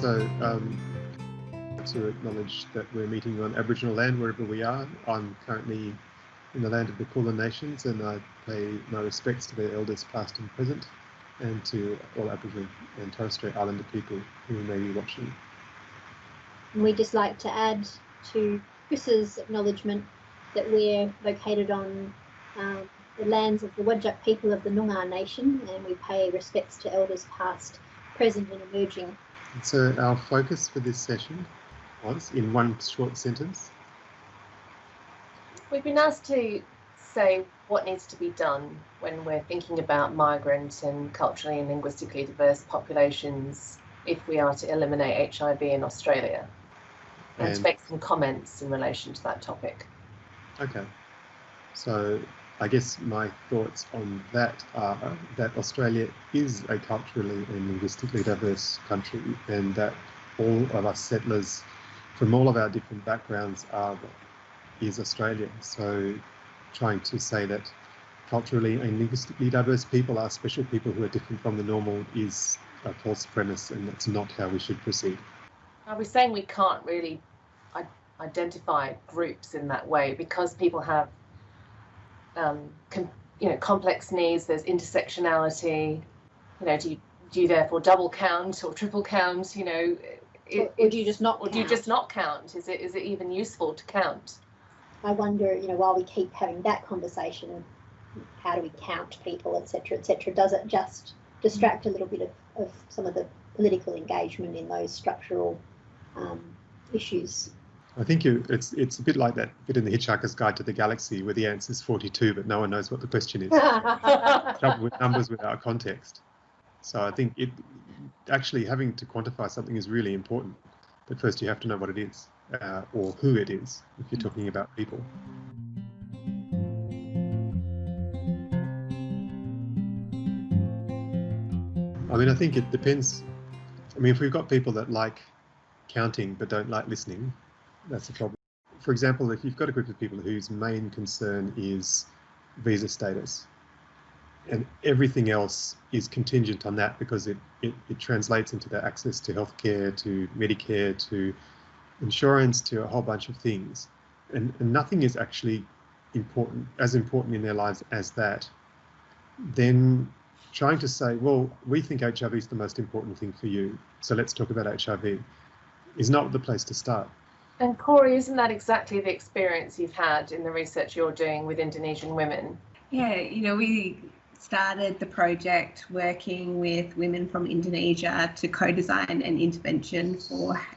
So to acknowledge that we're meeting on Aboriginal land wherever we are. I'm currently in the land of the Kulin Nations, and I pay my respects to their elders past and present, and to all Aboriginal and Torres Strait Islander people who may be watching. And we'd just like to add to Chris's acknowledgement that we're located on the lands of the Wadjuk people of the Noongar Nation, and we pay respects to elders past, present and emerging. And so our focus for this session was, in one short sentence, we've been asked to say what needs to be done when we're thinking about migrant and culturally and linguistically diverse populations if we are to eliminate HIV in Australia, and to make some comments in relation to that topic. Okay, so I guess my thoughts on that are that Australia is a culturally and linguistically diverse country, and that all of us settlers from all of our different backgrounds is Australia. So trying to say that culturally and linguistically diverse people are special people who are different from the normal is a false premise, and that's not how we should proceed. Are we saying we can't really identify groups in that way because people have complex needs? There's intersectionality. Do you therefore double count or triple count? Or do you just not count? Or do you just not count? Is it even useful to count? I wonder, while we keep having that conversation, how do we count people, etc., etc.? Does it just distract a little bit of some of the political engagement in those structural issues? I think it's a bit like that bit in the Hitchhiker's Guide to the Galaxy where the answer is 42, but no one knows what the question is. Trouble with numbers without context. So I think actually having to quantify something is really important, but first you have to know what it is, or who it is, if you're talking about people. I mean, I think it depends. I mean, if we've got people that like counting but don't like listening, that's a problem. For example, if you've got a group of people whose main concern is visa status, and everything else is contingent on that because it translates into their access to healthcare, to Medicare, to insurance, to a whole bunch of things, and nothing is actually as important in their lives as that, then trying to say, well, we think HIV is the most important thing for you, so let's talk about HIV, is not the place to start. And Corie, isn't that exactly the experience you've had in the research you're doing with Indonesian women? Yeah, we started the project working with women from Indonesia to co-design an intervention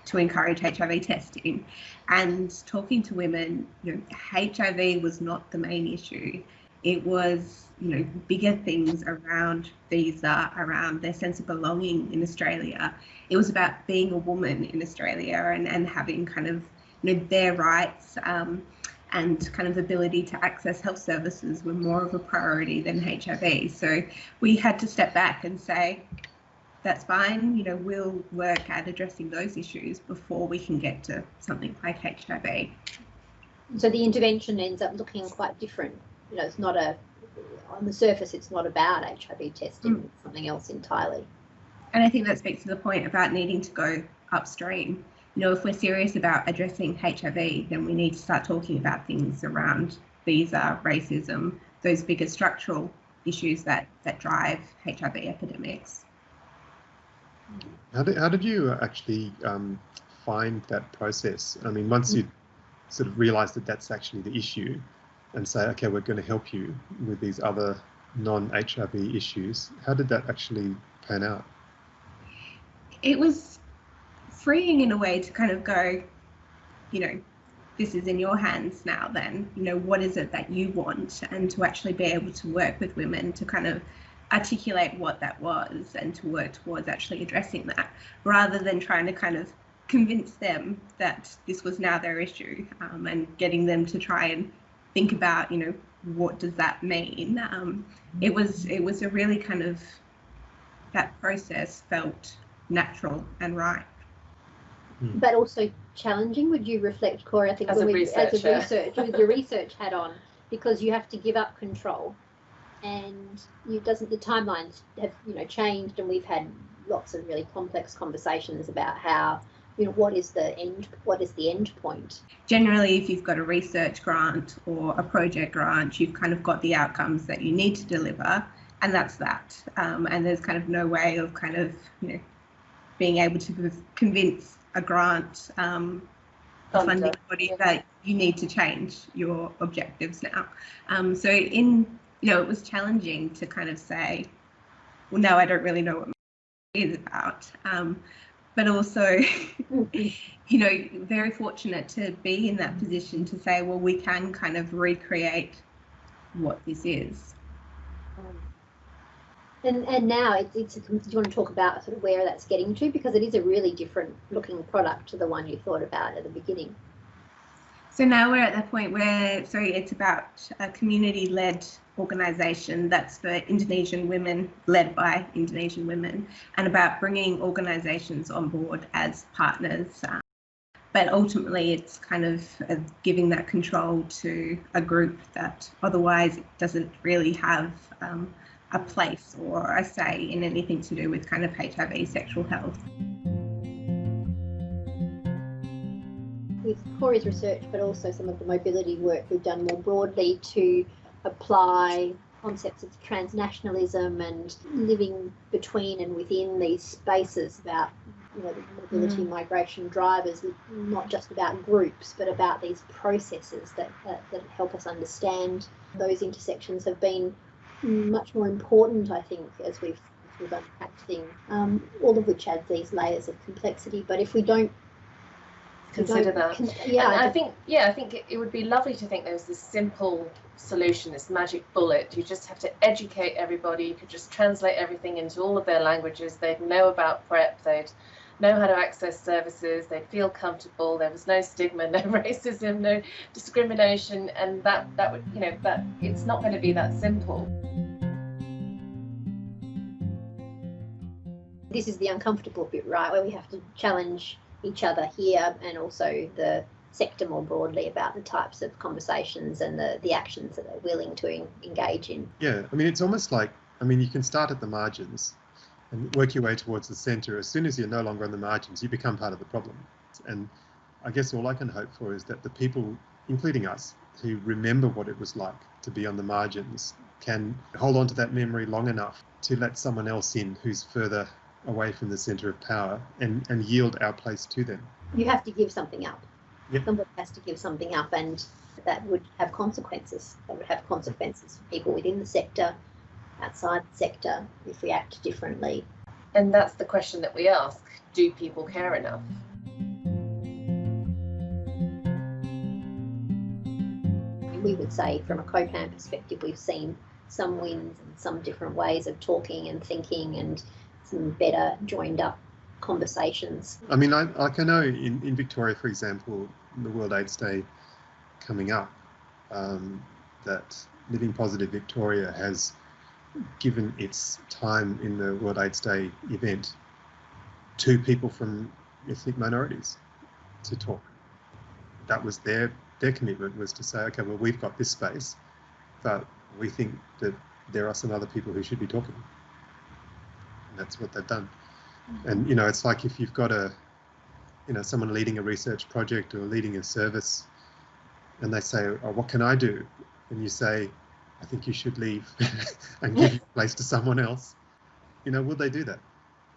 to encourage HIV testing, and talking to women. HIV was not the main issue. It was bigger things around visa, around their sense of belonging in Australia. It was about being a woman in Australia and having kind of their rights and kind of ability to access health services were more of a priority than HIV. So we had to step back and say, that's fine, we'll work at addressing those issues before we can get to something like HIV. So the intervention ends up looking quite different. It's not on the surface, it's not about HIV testing, it's something else entirely. And I think that speaks to the point about needing to go upstream. If we're serious about addressing HIV, then we need to start talking about things around visa, racism, those bigger structural issues that drive HIV epidemics. How did you actually find that process? I mean, once you sort of realise that that's actually the issue and say, okay, we're going to help you with these other non-HIV issues, how did that actually pan out? It was freeing in a way to kind of go, this is in your hands now then, what is it that you want, and to actually be able to work with women to kind of articulate what that was and to work towards actually addressing that, rather than trying to kind of convince them that this was now their issue, and getting them to try and think about, what does that mean? It was a really kind of, that process felt natural and right. But also challenging. Would you reflect, Corie? I think as a researcher, with your research hat on, because you have to give up control, and the timelines have changed, and we've had lots of really complex conversations about how, you know, what is the end point. Generally, if you've got a research grant or a project grant, you've kind of got the outcomes that you need to deliver, and that's that. And there's kind of no way of kind of, you know, being able to convince a grant funding body that you need to change your objectives now. So it was challenging to kind of say, well, no, I don't really know what it is about. But also, you know, very fortunate to be in that position to say, well, we can kind of recreate what this is. And now do you want to talk about sort of where that's getting to, because it is a really different looking product to the one you thought about at the beginning. So now we're at the point where, it's about a community-led organisation that's for Indonesian women, led by Indonesian women, and about bringing organisations on board as partners. But ultimately, it's kind of giving that control to a group that otherwise doesn't really have a place or a say in anything to do with kind of HIV sexual health. With Corie's research, but also some of the mobility work we've done more broadly to apply concepts of transnationalism and living between and within these spaces about, you know, the mobility migration drivers, not just about groups, but about these processes that help us understand those intersections, have been much more important, I think, as we've unpacked things, all of which add these layers of complexity. But if we don't consider that, I think it would be lovely to think there was this simple solution, this magic bullet. You just have to educate everybody. You could just translate everything into all of their languages. They'd know about PrEP. They'd know how to access services. They'd feel comfortable. There was no stigma, no racism, no discrimination, and that would, you know, that it's not going to be that simple. This is the uncomfortable bit, right, where we have to challenge each other here and also the sector more broadly about the types of conversations and the actions that they're willing to engage in. Yeah, I mean, it's almost like, I mean, you can start at the margins and work your way towards the centre. As soon as you're no longer on the margins, you become part of the problem. And I guess all I can hope for is that the people, including us, who remember what it was like to be on the margins, can hold on to that memory long enough to let someone else in who's further away from the centre of power and yield our place to them. You have to give something up. Yep. Somebody has to give something up, and that would have consequences. That would have consequences for people within the sector, outside the sector, if we act differently. And that's the question that we ask. Do people care enough? We would say from a COPAN perspective, we've seen some wins and some different ways of talking and thinking and some better joined up conversations. I mean, I know in Victoria, for example, the World AIDS Day coming up, that Living Positive Victoria has given its time in the World AIDS Day event to people from ethnic minorities to talk. That was their commitment, was to say, okay, well, we've got this space, but we think that there are some other people who should be talking. And that's what they've done. And, you know, it's like if you've got someone leading a research project or leading a service and they say, oh, what can I do? And you say, I think you should leave and give your place to someone else. You know, will they do that?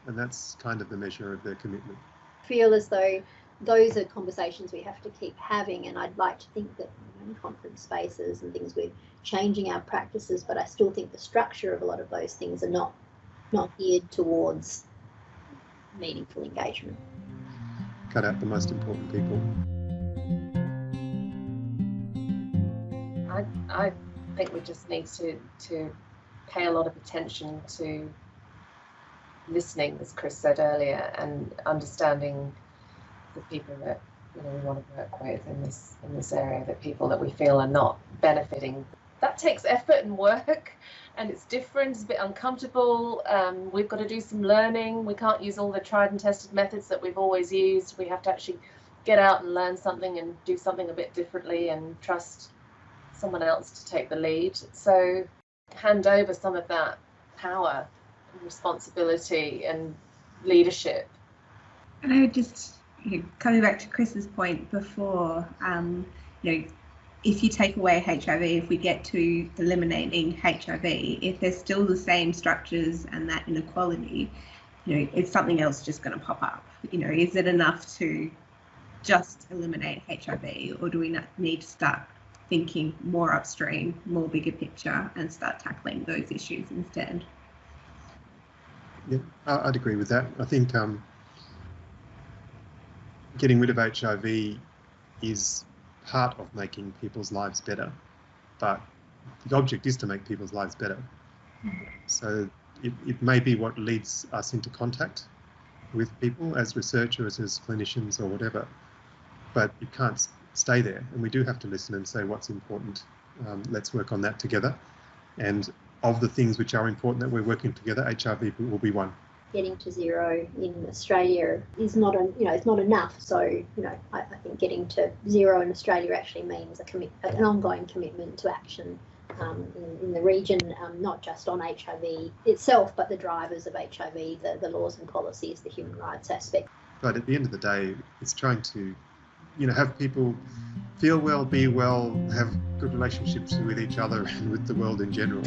And that's kind of the measure of their commitment. I feel as though those are conversations we have to keep having, and I'd like to think that in conference spaces and things we're changing our practices, but I still think the structure of a lot of those things are not geared towards meaningful engagement. Cut out the most important people. I think we just need to pay a lot of attention to listening, as Chris said earlier, and understanding the people that, you know, we want to work with in this area, the people that we feel are not benefiting. That takes effort and work, and it's different, it's a bit uncomfortable. We've got to do some learning. We can't use all the tried and tested methods that we've always used. We have to actually get out and learn something and do something a bit differently and trust someone else to take the lead. So hand over some of that power and responsibility and leadership. And I would just, coming back to Chris's point before, if you take away HIV, if we get to eliminating HIV, if there's still the same structures and that inequality, is something else just going to pop up? Is it enough to just eliminate HIV, or do we need to start thinking more upstream, more bigger picture, and start tackling those issues instead? Yeah, I'd agree with that. I think getting rid of HIV is part of making people's lives better, but the object is to make people's lives better. So it may be what leads us into contact with people as researchers, as clinicians or whatever, but it can't stay there, and we do have to listen and say what's important. Let's work on that together, and of the things which are important that we're working together, HIV will be one. Getting to zero in Australia is not it's not enough. So I think getting to zero in Australia actually means an ongoing commitment to action in the region, not just on HIV itself, but the drivers of HIV, the laws and policies, the human rights aspect. But at the end of the day, it's trying to have people feel well, be well, have good relationships with each other and with the world in general.